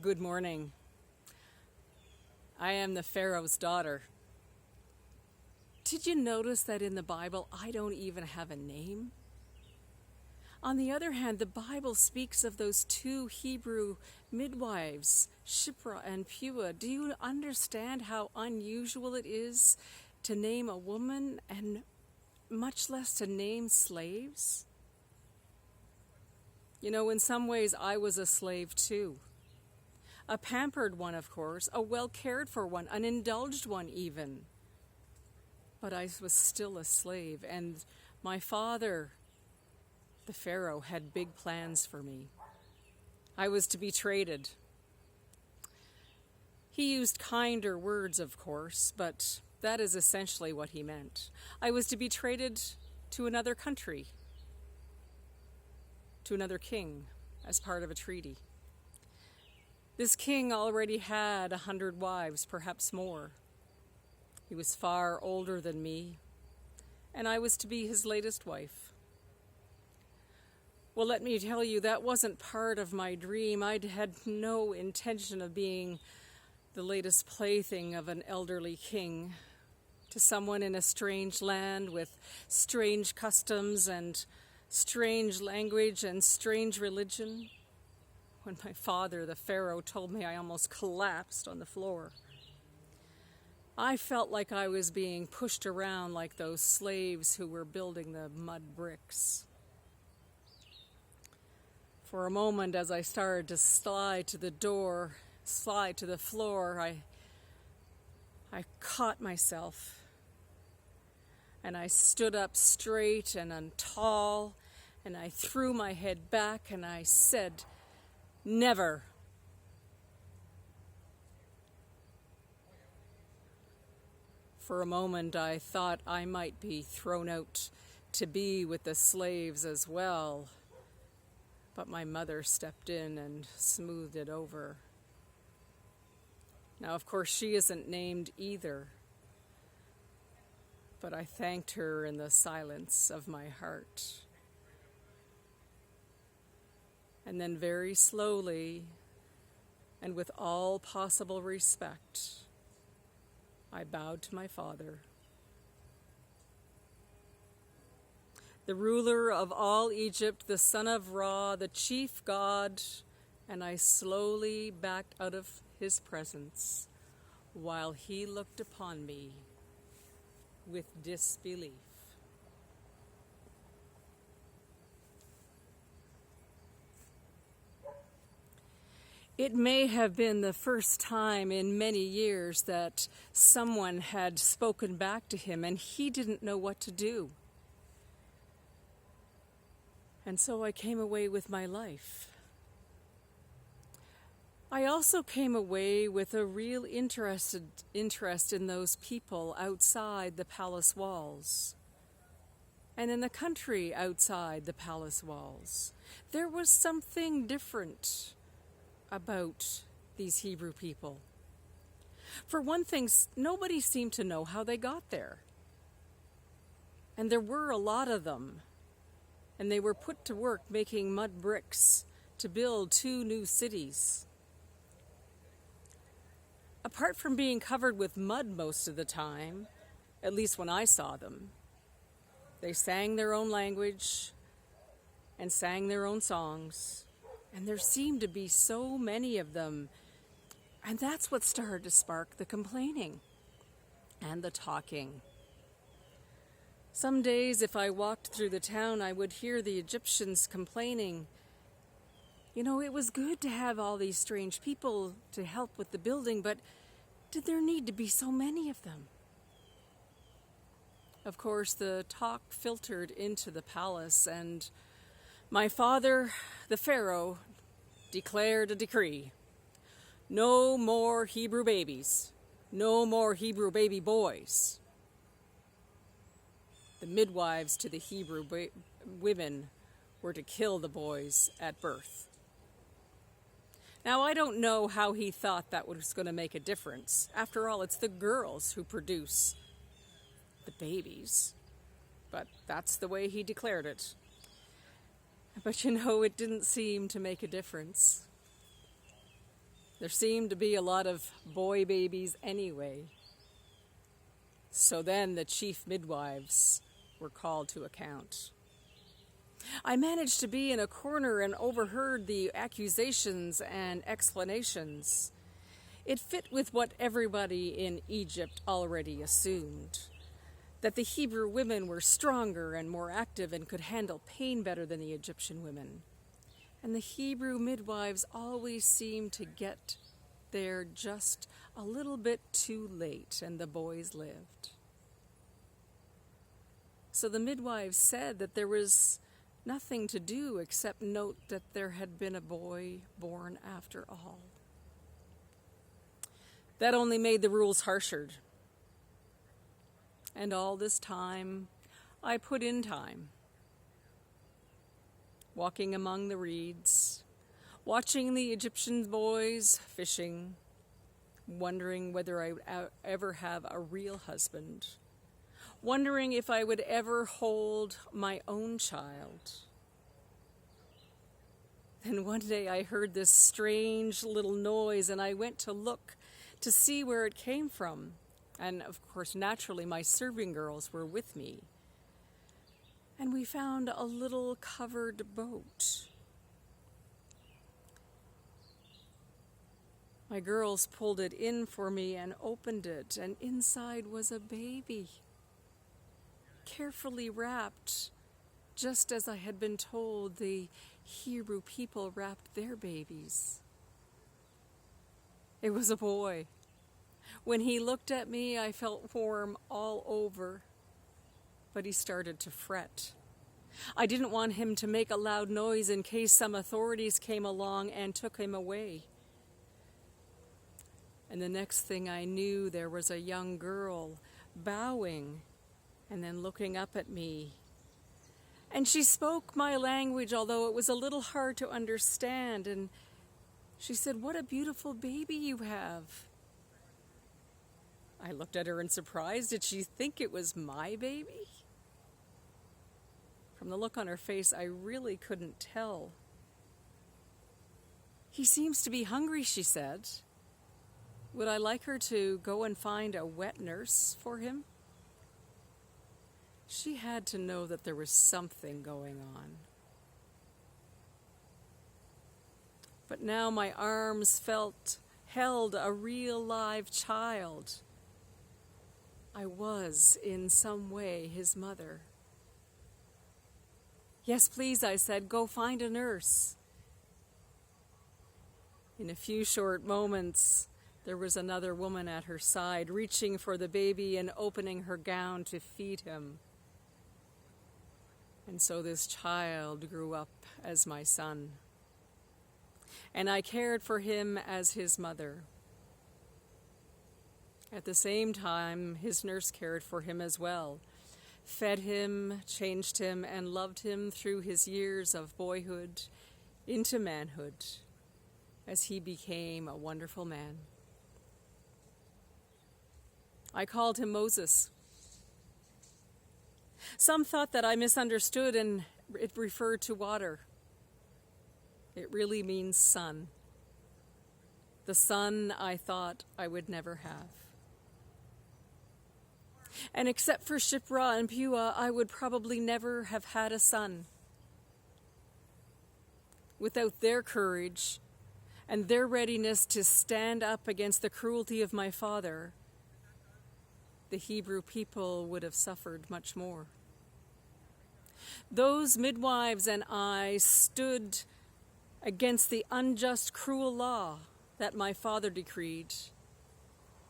Good morning. I am the Pharaoh's daughter. Did you notice that in the Bible I don't even have a name? On the other hand, the Bible speaks of those two Hebrew midwives, Shiphrah and Puah. Do you understand how unusual it is to name a woman and much less to name slaves? You know, in some ways I was a slave too. A pampered one, of course, a well-cared-for one, an indulged one even. But I was still a slave, and my father, the Pharaoh, had big plans for me. I was to be traded. He used kinder words, of course, but that is essentially what he meant. I was to be traded to another country, to another king, as part of a treaty. This king already had 100 wives, perhaps more. He was far older than me, and I was to be his latest wife. Well, let me tell you, that wasn't part of my dream. I'd had no intention of being the latest plaything of an elderly king to someone in a strange land with strange customs and strange language and strange religion. When my father, the Pharaoh, told me, I almost collapsed on the floor. I felt like I was being pushed around like those slaves who were building the mud bricks. For a moment, as I started to slide to the floor, I caught myself. And I stood up straight and tall, and I threw my head back, and I said, "Never." For a moment, I thought I might be thrown out to be with the slaves as well, but my mother stepped in and smoothed it over. Now, of course, she isn't named either, but I thanked her in the silence of my heart. And then very slowly, and with all possible respect, I bowed to my father. The ruler of all Egypt, the son of Ra, the chief god, and I slowly backed out of his presence while he looked upon me with disbelief. It may have been the first time in many years that someone had spoken back to him and he didn't know what to do. And so I came away with my life. I also came away with a real interest in those people outside the palace walls and in the country outside the palace walls. There was something different about these Hebrew people. For one thing, nobody seemed to know how they got there. And there were a lot of them. And they were put to work making mud bricks to build 2 new cities. Apart from being covered with mud most of the time, at least when I saw them, they sang their own language and sang their own songs. And there seemed to be so many of them. And that's what started to spark the complaining and the talking. Some days, if I walked through the town, I would hear the Egyptians complaining. You know, it was good to have all these strange people to help with the building, but did there need to be so many of them? Of course, the talk filtered into the palace, and my father, the Pharaoh, declared a decree. No more Hebrew babies. No more Hebrew baby boys. The midwives to the Hebrew women were to kill the boys at birth. Now, I don't know how he thought that was going to make a difference. After all, it's the girls who produce the babies. But that's the way he declared it. But you know, it didn't seem to make a difference. There seemed to be a lot of boy babies anyway. So then the chief midwives were called to account. I managed to be in a corner and overheard the accusations and explanations. It fit with what everybody in Egypt already assumed, that the Hebrew women were stronger and more active and could handle pain better than the Egyptian women. And the Hebrew midwives always seemed to get there just a little bit too late, and the boys lived. So the midwives said that there was nothing to do except note that there had been a boy born after all. That only made the rules harsher. And all this time, I put in time. Walking among the reeds, watching the Egyptian boys fishing, wondering whether I would ever have a real husband, wondering if I would ever hold my own child. Then one day I heard this strange little noise, and I went to look to see where it came from. And of course, naturally, my serving girls were with me. And we found a little covered boat. My girls pulled it in for me and opened it, and inside was a baby, carefully wrapped, just as I had been told the Hebrew people wrapped their babies. It was a boy. When he looked at me, I felt warm all over, but he started to fret. I didn't want him to make a loud noise in case some authorities came along and took him away. And the next thing I knew, there was a young girl bowing and then looking up at me. And she spoke my language, although it was a little hard to understand. And she said, "What a beautiful baby you have." I looked at her in surprise. Did she think it was my baby? From the look on her face, I really couldn't tell. "He seems to be hungry," she said. "Would I like her to go and find a wet nurse for him?" She had to know that there was something going on. But now my arms held a real live child. I was, in some way, his mother. "Yes, please," I said, "go find a nurse." In a few short moments, there was another woman at her side, reaching for the baby and opening her gown to feed him. And so this child grew up as my son. And I cared for him as his mother. At the same time, his nurse cared for him as well, fed him, changed him, and loved him through his years of boyhood into manhood as he became a wonderful man. I called him Moses. Some thought that I misunderstood and it referred to water. It really means son. The son I thought I would never have. And except for Shiphrah and Puah, I would probably never have had a son. Without their courage and their readiness to stand up against the cruelty of my father, the Hebrew people would have suffered much more. Those midwives and I stood against the unjust, cruel law that my father decreed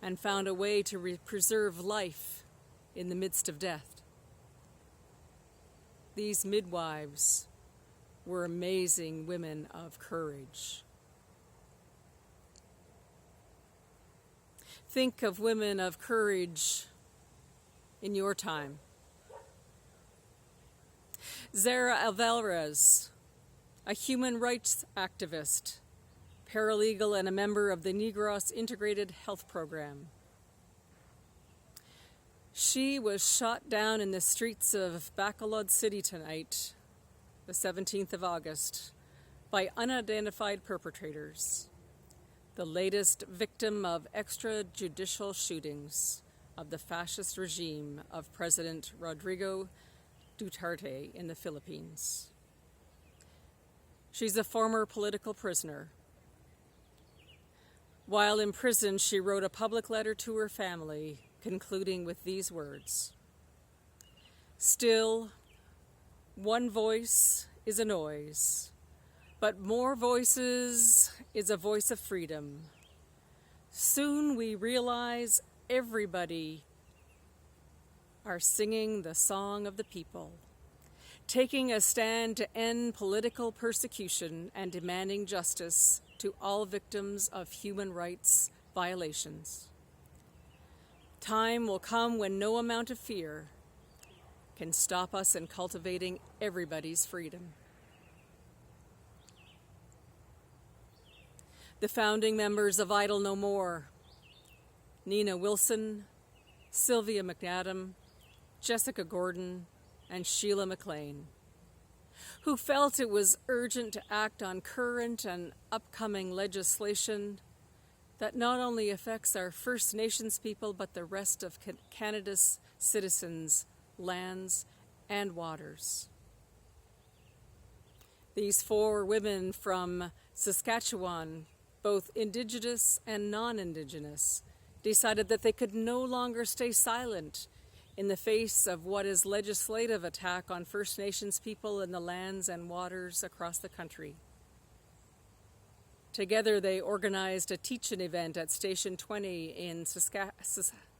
and found a way to preserve life in the midst of death. These midwives were amazing women of courage. Think of women of courage in your time. Zara Alvarez, a human rights activist, paralegal, and a member of the Negros Integrated Health Program. She was shot down in the streets of Bacolod City tonight, the 17th of August, by unidentified perpetrators. the latest victim of extrajudicial shootings of the fascist regime of President Rodrigo Duterte in the Philippines. She's a former political prisoner. While in prison, she wrote a public letter to her family, concluding with these words: "Still, one voice is a noise, but more voices is a voice of freedom. Soon we realize everybody are singing the song of the people, taking a stand to end political persecution and demanding justice to all victims of human rights violations. Time will come when no amount of fear can stop us in cultivating everybody's freedom." The founding members of Idle No More, Nina Wilson, Sylvia McAdam, Jessica Gordon, and Sheila McLean, who felt it was urgent to act on current and upcoming legislation that not only affects our First Nations people, but the rest of Canada's citizens, lands, and waters. These 4 women from Saskatchewan, both Indigenous and non-Indigenous, decided that they could no longer stay silent in the face of what is legislative attack on First Nations people in the lands and waters across the country. Together, they organized a teach-in event at Station 20 in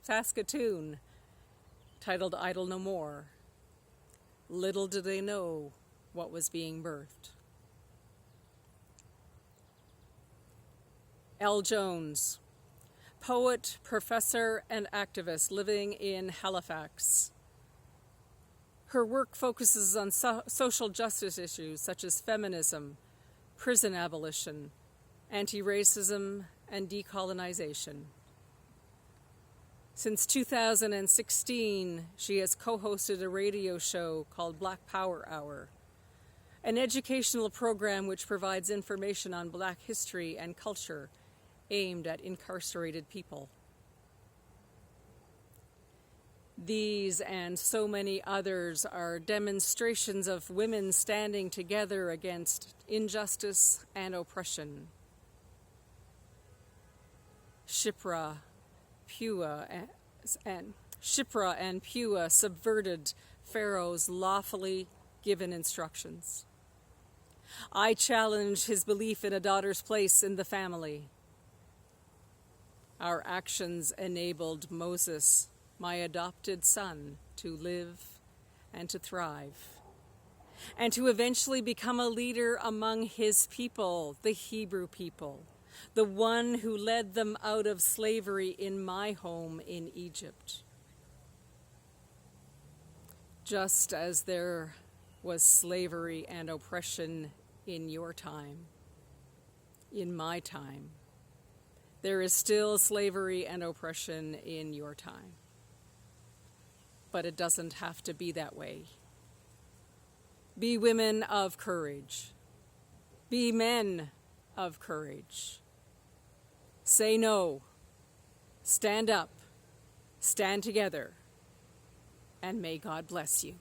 Saskatoon, titled Idle No More. Little did they know what was being birthed. Elle Jones, poet, professor, and activist living in Halifax. Her work focuses on social justice issues such as feminism, prison abolition, anti-racism, and decolonization. Since 2016, she has co-hosted a radio show called Black Power Hour, an educational program which provides information on Black history and culture aimed at incarcerated people. These and so many others are demonstrations of women standing together against injustice and oppression. Shipra and Pua subverted Pharaoh's lawfully given instructions. I challenge his belief in a daughter's place in the family. Our actions enabled Moses, my adopted son, to live and to thrive, and to eventually become a leader among his people, the Hebrew people, the one who led them out of slavery in my home in Egypt. Just as there was slavery and oppression in your time, in my time, there is still slavery and oppression in your time. But it doesn't have to be that way. Be women of courage. Be men of courage. Say no. Stand up. Stand together. And may God bless you.